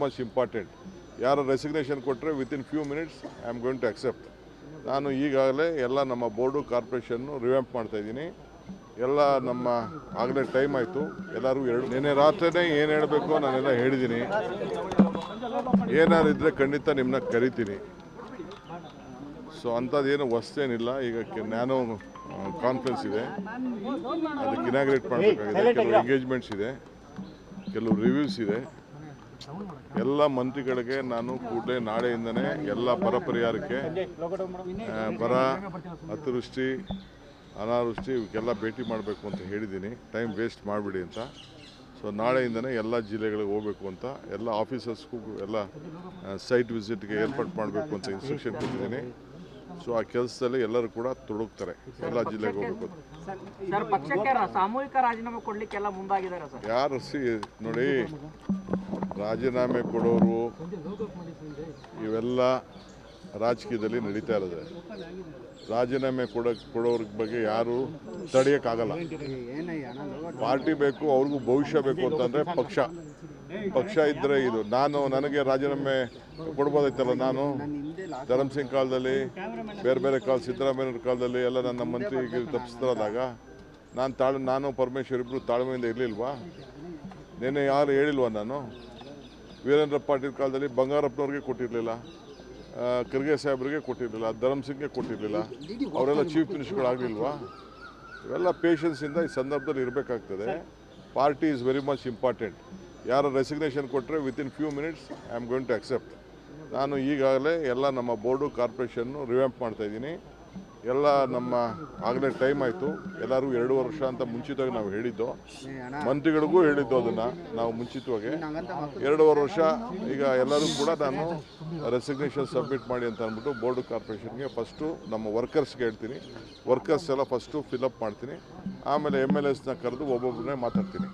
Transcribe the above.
Much important. ಯಾರು resignation ಕೊಟ್ಟರೆ within few minutes I am going to accept. ನಾನು ಈಗಾಗಲೇ ಎಲ್ಲ ನಮ್ಮ ಬೋರ್ಡು ಕಾರ್ಪೊರೇಷನ್ನು ರಿವ್ಯಾಂಪ್ ಮಾಡ್ತಾಯಿದ್ದೀನಿ. ಎಲ್ಲ ನಮ್ಮ ಆಗಲೇ ಟೈಮ್ ಆಯಿತು. ಎಲ್ಲರೂ ನಿನ್ನೆ ರಾತ್ರಿನೇ ಏನು ಹೇಳಬೇಕು ನಾನೆಲ್ಲ ಹೇಳಿದ್ದೀನಿ. ಏನಾದ್ರು ಇದ್ದರೆ ಖಂಡಿತ ನಿಮ್ಮನ್ನ ಕರಿತೀನಿ. ಸೊ ಅಂಥದ್ದೇನು ಹೊಸ್ತೇನಿಲ್ಲ. ಈಗ ನ್ಯಾನೋ ಕಾನ್ಫರೆನ್ಸ್ ಇದೆ, ಅದಕ್ಕೆ ಇನಾಗ್ರೇಟ್ ಮಾಡಬೇಕಾಗಿದೆ. ಕೆಲವು ಎಂಗೇಜ್ಮೆಂಟ್ಸ್ ಇದೆ, ಕೆಲವು ರಿವ್ಯೂಸ್ ಇದೆ. ಎಲ್ಲ ಮಂತ್ರಿಗಳಿಗೆ ನಾನು ಕೂಡಲೇ ನಾಳೆಯಿಂದನೇ ಎಲ್ಲ ಬರ ಪರಿಹಾರಕ್ಕೆ, ಬರ, ಅತಿವೃಷ್ಟಿ, ಅನಾವೃಷ್ಟಿ ಇವಕ್ಕೆಲ್ಲ ಭೇಟಿ ಮಾಡಬೇಕು ಅಂತ ಹೇಳಿದ್ದೀನಿ. ಟೈಮ್ ವೇಸ್ಟ್ ಮಾಡಿಬಿಡಿ ಅಂತ. ಸೊ ನಾಳೆಯಿಂದನೇ ಎಲ್ಲ ಜಿಲ್ಲೆಗಳಿಗೆ ಹೋಗಬೇಕು ಅಂತ, ಎಲ್ಲ ಆಫೀಸರ್ಸ್ಗೂ ಎಲ್ಲ ಸೈಟ್ ವಿಸಿಟ್ಗೆ ಏರ್ಪಾಡು ಮಾಡಬೇಕು ಅಂತ ಇನ್ಸ್ಟ್ರಕ್ಷನ್ ಕೊಟ್ಟಿದ್ದೀನಿ. ಸೊ ಆ ಕೆಲಸದಲ್ಲಿ ಎಲ್ಲರೂ ಕೂಡ ತೊಡಗ್ತಾರೆ. ಎಲ್ಲ ಜಿಲ್ಲೆಗೆ ಹೋಗಬೇಕು. ಸಾಮೂಹಿಕ ರಾಜೀನಾಮೆ ಕೊಡ್ಲಿಕ್ಕೆಲ್ಲ ಮುಂದಾಗಿದ್ದಾರೆ ಸರ್. ಯಾರು ನೋಡಿ, ರಾಜೀನಾಮೆ ಕೊಡೋರು ಇವೆಲ್ಲ ರಾಜಕೀಯದಲ್ಲಿ ನಡೀತಾ ಇರೋದು. ರಾಜೀನಾಮೆ ಕೊಡೋರ ಬಗ್ಗೆ ಯಾರು ತಡೆಯೋಕ್ಕಾಗಲ್ಲ. ಪಾರ್ಟಿ ಬೇಕು, ಅವ್ರಿಗೂ ಭವಿಷ್ಯ ಬೇಕು ಅಂತಂದರೆ ಪಕ್ಷ ಇದ್ದರೆ ಇದು. ನನಗೆ ರಾಜೀನಾಮೆ ಕೊಡ್ಬೋದೈತಲ್ಲ. ನಾನು ಧರ್ಮಸಿಂಗ್ ಕಾಲದಲ್ಲಿ, ಬೇರೆ ಕಾಲ, ಸಿದ್ದರಾಮಯ್ಯವ್ರ ಕಾಲದಲ್ಲಿ ಎಲ್ಲ ನನ್ನ ಮಂತ್ರಿಗೆ ತಪ್ಪಿಸ್ತಾರಾದಾಗ ನಾನು ಪರಮೇಶ್ವರ್ ಇಬ್ಬರು ತಾಳ್ಮೆಯಿಂದ ಇರಲಿಲ್ವಾ? ನಿನ್ನೆ ಯಾರು ಹೇಳಿಲ್ವಾ? ನಾನು ವೀರೇಂದ್ರ ಪಾಟೀಲ್ ಕಾಲದಲ್ಲಿ ಬಂಗಾರಪ್ಪನವ್ರಿಗೆ ಕೊಟ್ಟಿರಲಿಲ್ಲ, ಖರ್ಗೆ ಸಾಹೇಬ್ರಿಗೆ ಕೊಟ್ಟಿರಲಿಲ್ಲ, ಧರ್ಮಸಿಂಗ್ಗೆ ಕೊಟ್ಟಿರಲಿಲ್ಲ. ಅವರೆಲ್ಲ ಚೀಫ್ ಮಿನಿಸ್ಟರ್ಗಳಾಗಲಿಲ್ವಾ? ಇವೆಲ್ಲ ಪೇಷನ್ಸಿಂದ ಈ ಸಂದರ್ಭದಲ್ಲಿ ಇರಬೇಕಾಗ್ತದೆ. Party is very much important. ಯಾರು ರೆಸಿಗ್ನೇಷನ್ ಕೊಟ್ಟರೆ within few minutes I am going to accept. ನಾನು ಈಗಾಗಲೇ ಎಲ್ಲ ನಮ್ಮ ಬೋರ್ಡು ಕಾರ್ಪೊರೇಷನ್ನು ರಿವ್ಯಾಂಪ್ ಮಾಡ್ತಾಯಿದ್ದೀನಿ. ಎಲ್ಲ ನಮ್ಮ ಆಗಲೇ ಟೈಮ್ ಆಯಿತು. ಎಲ್ಲರೂ 2 ವರ್ಷ ಅಂತ ಮುಂಚಿತವಾಗಿ ನಾವು ಹೇಳಿದ್ದು, ಮಂತ್ರಿಗಳಿಗೂ ಹೇಳಿದ್ದು ಅದನ್ನು ನಾವು ಮುಂಚಿತವಾಗಿ 2.5 ವರ್ಷ. ಈಗ ಎಲ್ಲರೂ ಕೂಡ ನಾನು ರೆಸಿಗ್ನೇಷನ್ ಸಬ್ಮಿಟ್ ಮಾಡಿ ಅಂತ ಅಂದ್ಬಿಟ್ಟು ಬೋರ್ಡು ಕಾರ್ಪೊರೇಷನ್ಗೆ ಫಸ್ಟು ನಮ್ಮ ವರ್ಕರ್ಸ್ಗೆ ಹೇಳ್ತೀನಿ. ವರ್ಕರ್ಸ್ ಎಲ್ಲ ಫಸ್ಟು ಫಿಲಪ್ ಮಾಡ್ತೀನಿ. ಆಮೇಲೆ MLAsನ ಕರೆದು ಒಬ್ಬೊಬ್ಬರನ್ನೇ ಮಾತಾಡ್ತೀನಿ.